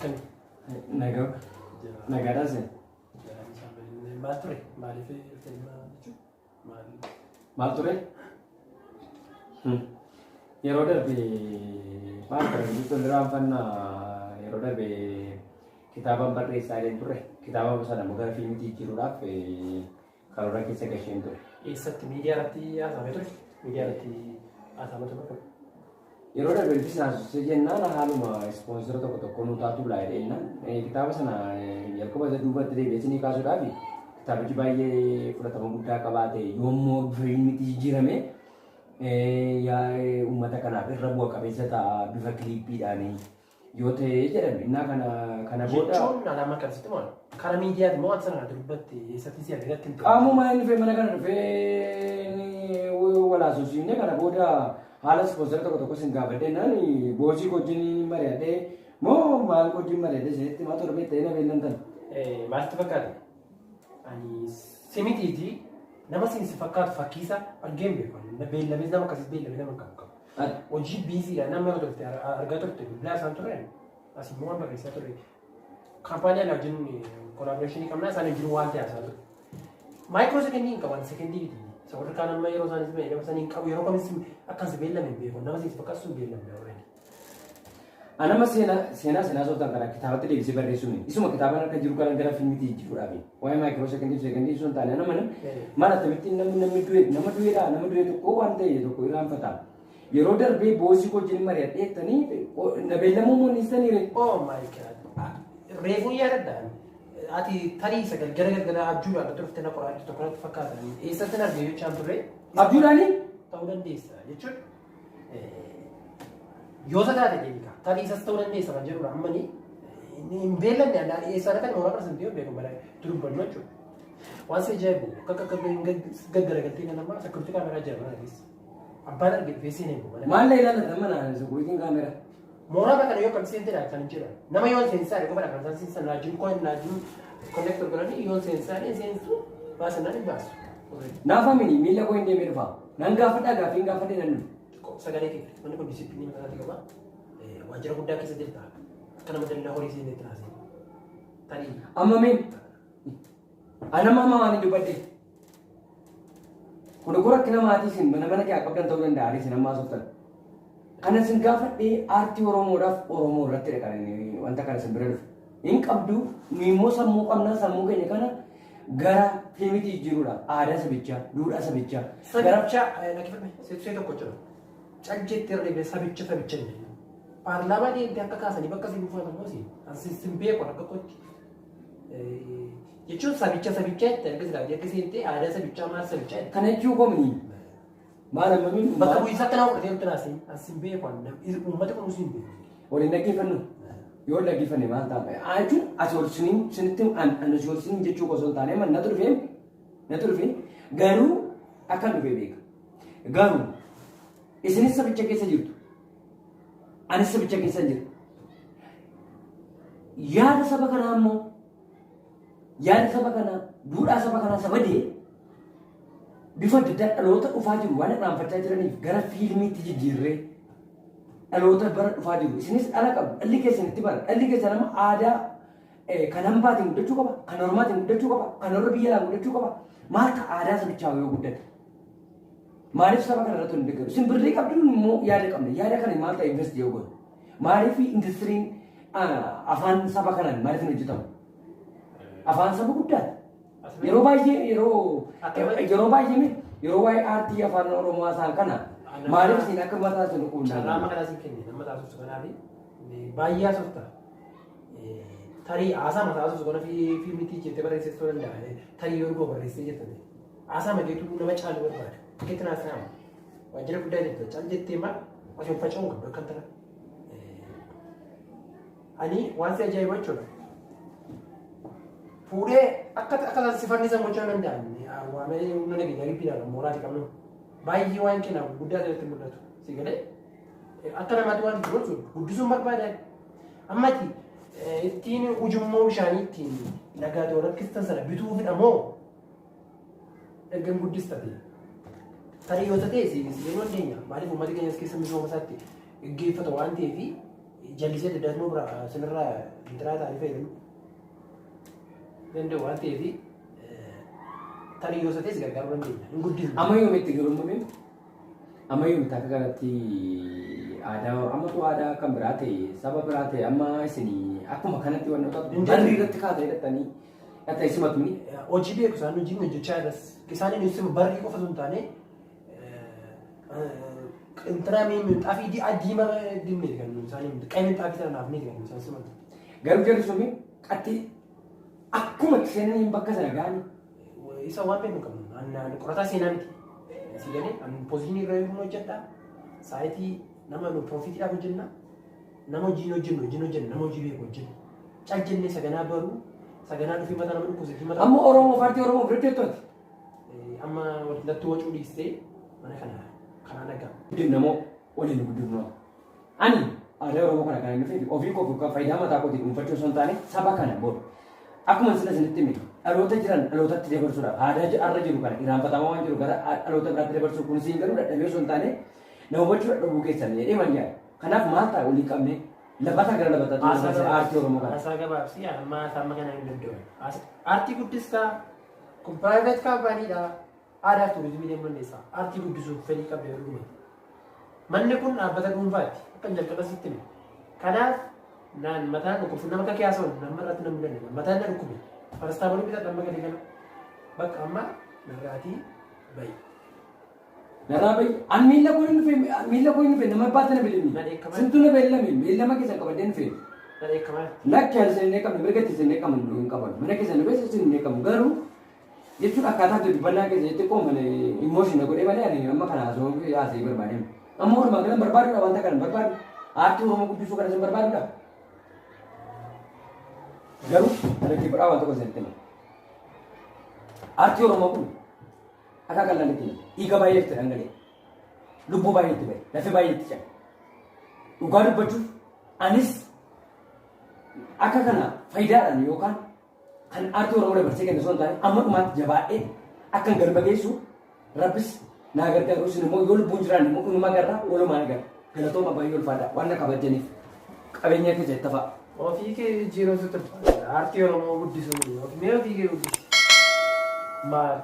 Kan nagaadhaan seen. Maal ture? Maaliif maal ture? Yeroo darbee maal ture biqiltuu raanfannaa yeroo darbee kitaabaan barreessaa turre kitaaba sana muka fiilmitii jiruudhaaf karoora keessa gasheen ture. Eessatti miidiyaa irratti haasa'amee ture? Miidiyaa irratti haasa'amee ture? Yeroo darbee bisaas jennaan haaluma ispoonsira tokko nu taatu laayidheennaan kitaaba sana jalqaba isa duubatti deebi'anii kaasuudhaaf kitaabichi baay'ee fudhatama guddaa qabaate yommuu fiilmitii jijjiirame uummata kanaaf irra bu'a qabeessa ta'a bifa kiliippiidhaan yoo ta'e jedhame innaa kana booda. Jechuun alaama akkasitti maal? Karaa miidiyaati moo waan sana dubbatti eessatti si argatti hin ta'u? Qaamuma inni dhufee mana kana dhufee walaasuusiifne kana booda haala ispoonsira tokko sin gaafadhennaan boosii wajjin mari'adhee moo maal wajjin mari'adhee isinitti maa torbee ta'ee na beellan tan. Maaltu fakkaate? Ani simitiiti nama sinsi fakkaatu fakkiisa argeen beeku. Beellamee nama akkasii beellamee nama qabu. Hojii biisiidha nama yoo turte argaa turte bilaa isaan turre asii immoo waan barreessaa turre. Kaampaaniyaa wajjin kolaaboreeshinii qabnaa isaan jiru waan ta'e haasaa ture. Maayikiroo sekendii hin qaban sekendii biti. Sadarkaan amma yeroo isaanis ba'e nama sanii hin qabu yeroo kamis akkas beellame hin beeku nama sinsi fakkaatu sun beellamee warreen. Anama seenaa sooftaan kana kitaabatti deebisee barreessuun isuma kitaabaan akka jiru kana gara fiilmitii jijjiiruudhaaf waa'ee maayikiroo sekendii sun taane nama maal attamitti namni du'eedha nama du'e tokko waan ta'e tokko irraanfata. Yeroo darbee boosii wajjin mari'adheettanii na beellamuu moonistaniire. Oh my god. Reefuun yaadadhaan ati tarii sagal gara abjuudhaan turte na qoraatti tokkotti fakkaatan eessatti na argee jechaan turre. Abjuudhaanii? Ta'uu dandeessa jechuun yoo taate deemika tarii isas ta'uu dandeessa kan jedhudha ammanii hin beellanne eessaan kan mooraa parsantii yoo beekamu balaa durubbannu jechuudha. Waan si ajaa'ibu akka gaggaragaltee namaa sakkurtii kaameraa jira keessa. Abbaan argee feesii hin eegu. Maal ilaalatan mana sakkurtiin kaameraa? Mooraa bakka yoo kan seentedha kan jedha. Nama yoo seensaa dhaqoo badha kan seensaa naajin konnektor godhanii yoo seensaa seensu baasannaan hin baasu. Naafamini miila koo hin deemee dhufa. Nan gaafadhaa gaafiin gaafadhee nan sagalee kee wanni kun disipiliinii mataatti qaba. Waajjira guddaa keessa jirta. Akka nama dallaa horii seenetti naasee. Tarii. Amma mee anama waan dubbadde. Kun gura akka namaatis mana kee qabdan ta'uu danda'a adeemsi namaa sooftan. Kana sin gaafadhee aartii Oromoodhaaf Oromoo irratti dhaqanii wanta kana sin bira dhufu. Hin qabdu immoo sammuu qabnaa sammuu keenya kana gara fiilmitii jijjiiruudha. Aadaa sabichaa, duudhaa sabichaa. Sabicha nakifame seetusee tokko jira. Cajjeetti irra deebi'ee sabicha jedhama. Paarlaamaa deemtee akka kaasanii bakka isin buufatan moosi. Asiin beeku akka kotti. Jechuun sabicha itti argisiisa. Akka seentee aadaa sabichaa maal sabichaa. Kana jechuun komii. Maal ammamiin bakka bu'iinsaatti nama fudhatee turte naasii asiin beeku uummata kunuunsi hin beeku. Waliin dhaggeeffannu yoo dhaggeeffanne maal ta'a? Jechuun asii ol sinitti asii ol siniin jechuu osoo hin taane natu dhufee garuu akka dhufee beeka. Garuu isinis sabicha keessa jirtu. Anis sabicha keessa jiru. Yaada saba kanaa immoo yaada saba kanaa duudhaa saba kanaa sabadee bifa adda dhaloota dhufaa jiru waan irraanfachaa jiraniif gara fiilmiitti jijjiirree dhaloota bara dhufaa jiru. Isinis dhala qabu dhalli keessanitti bara dhalli keessa nama aadaa kan hambaatiin guddachuu qaba kan ormaatiin guddachuu qaba kan warra biyya alaa guddachuu qaba maal ka aadaa sabichaa yoo guddate maaliif saba kana irratti hin deeggaru simbirrii qabduun immoo yaada qabna yaada kana maal ta'e invest yoo godhu maaliif industiriin afaan saba kanaan maaliif hin hojjetamu afaan saba guddaati. Yeroo baay'ee yeroo waa'ee aartii afaan Oromoo isaan kana maaliif isin akka mataa sun quunnaa? Carraa kana isin kenne nama taasisuuf kanaafi baay'ee haasofta. Tarii haasaa mataa taasisuuf kana fiilmitii jettee barreessisuu danda'a. Tarii yoo dhugoo barreessee jettanii haasaa mageetu nama caalu barbaada. Fakkeetti naas nama waajjira guddaa jette caal jettee maal osoo faca'uun qabdu akka tana. Ani waan si ajaa'iba jechuudha. Fuudhee akka sifannisan gochuu danda'an waamee humna nageenya rippiidhaan mooraati qabnu baay'ee waan kennaaf guddaa ta'etti mul'atu si galee akka namaatti waan jiru guddisuun barbaadan ammati ittiin ujummoo bishaanii ittiin nagaatoo rakkistan sana bituufidha moo ergan guddistate tarii yoo ta'e si dandeenya maaliif uummata keenyas keessa misooma isaatti gaggeeffata waan ta'eef jallisee daddaasmoo bira sinirraa intiraa ta'anii fayyadamu. Danda'u waan ta'eef tarii yoo ta'es gargaaruu dandeenya. Hin guddisu. Amma yoomitti garuu amma yoomitti akka kanatti aadaa ammatu aadaa kan biraa ta'e saba biraa ta'e amma isinii akkuma kanatti waan barri irratti kaatee hidhatanii dhatta isimatuni. Hojii beeku isaan hojiin hojjechaa irras isaaniin ibsima barrii qofa osoo hin taane intiraa xaafii diimaa diimneeti kan isaanii qayyeen xaafii sana naafneeti kan isaan simatu. Garuu jarri sun qatti akkuma seenanii bakka sana ga'anii isa waan beeku qabnu qorataa seenaa miti. Si galee poozitiin irra yoo hojjedha saayitii nama piroofiitiidhaaf hojjenna nama hojii hojjenna nama hojii beeku hojjenna cal jennee saganaa baruu saganaa dhufii mata nama dhukkubsatii mata. Amma Oromoo paartii Oromoo biratti to'ate. Amma waldattuu wacuu dhiistee mana kanaa dhagaa. Namoo waliin guddifnoo. Ani aadaa Oromoo kana kan inni fedhi ofii koofi faayidaa mataa kootii dhuunfachuu osoo hin taane saba kana booda. Akkuma sila isinitti hime dhaloota jiran dhalootatti dabarsuudhaaf aadaa arra jiru kana irraanfatamaa waan jiru gara dhaloota biraatti dabarsuu kun siin garuu dadhabee osoo hin taane nama hubachuu dadhabuu keessan jedhee man yaada. Kanaaf maal ta'a walii qabne labataa gara labataatti aartii Oromoo kana. Haasaa gabaabsii amma kana hin danda'u. Aartii guddistaa kun piraayiveet kaampaaniidha. Aadaa fi turizimii deemanneessa. Aartii guddisuuf fedhii qabee dhuguma. Manni kun dhaabbata dhuunfaati. Akka jalqaba sitti hime. Kanaaf mataan dhukkubsu nama akka kiyaasaa nama irratti nama dandeenya. Mataan na dhukkube. Parastaamoonni bitaa dhamma gadi gala. Bakka amma narraatii bayi. Narraa bayi. An miila koo hin dhufe nama baata na beelami. Sintuu na beelami. Beelama keessa qabadee hin feene. Lakki haala isin hin qabne mirga isin hin qabne hin qaban. Mana keessa nu beessa isin hin qabu garuu jechuun akkaataa itti dubbannaa keessa jettee qooman immooshinii godhee malee ani amma kana haasa'ee barbaade. Amma walumaa galan barbaadudha wanta kana barbaadu. Aartii Oromoo guddisuu kana isin barbaadudha. Garuu adda biraa waan tokko isinitti hima. Aartii Oromoo kun akka qal'aanitti dhiiga baay'eetti dhangalee lubbuu baay'eetti bahe lafee baay'eetti cabe. Dhugaa dubbachuuf anis akka kana faayidaadhaan yookaan kan aartii Oromoo dabarsee kennu osoo hin taane amma dhumaatti jabaadhee akkan galma geessu rabbis naa gargaaru isin immoo yoo lubbuun jiraan immoo dhuma garraa walumaa agarra. Galatooma baay'ee ulfaadha waan na kabajaniif qabeenya keessa itti fa'a. Ofii kee jijjiiruu sitti ulfaata. Aartii Oromoo guddisuu mee ofii kee guddisi. Maal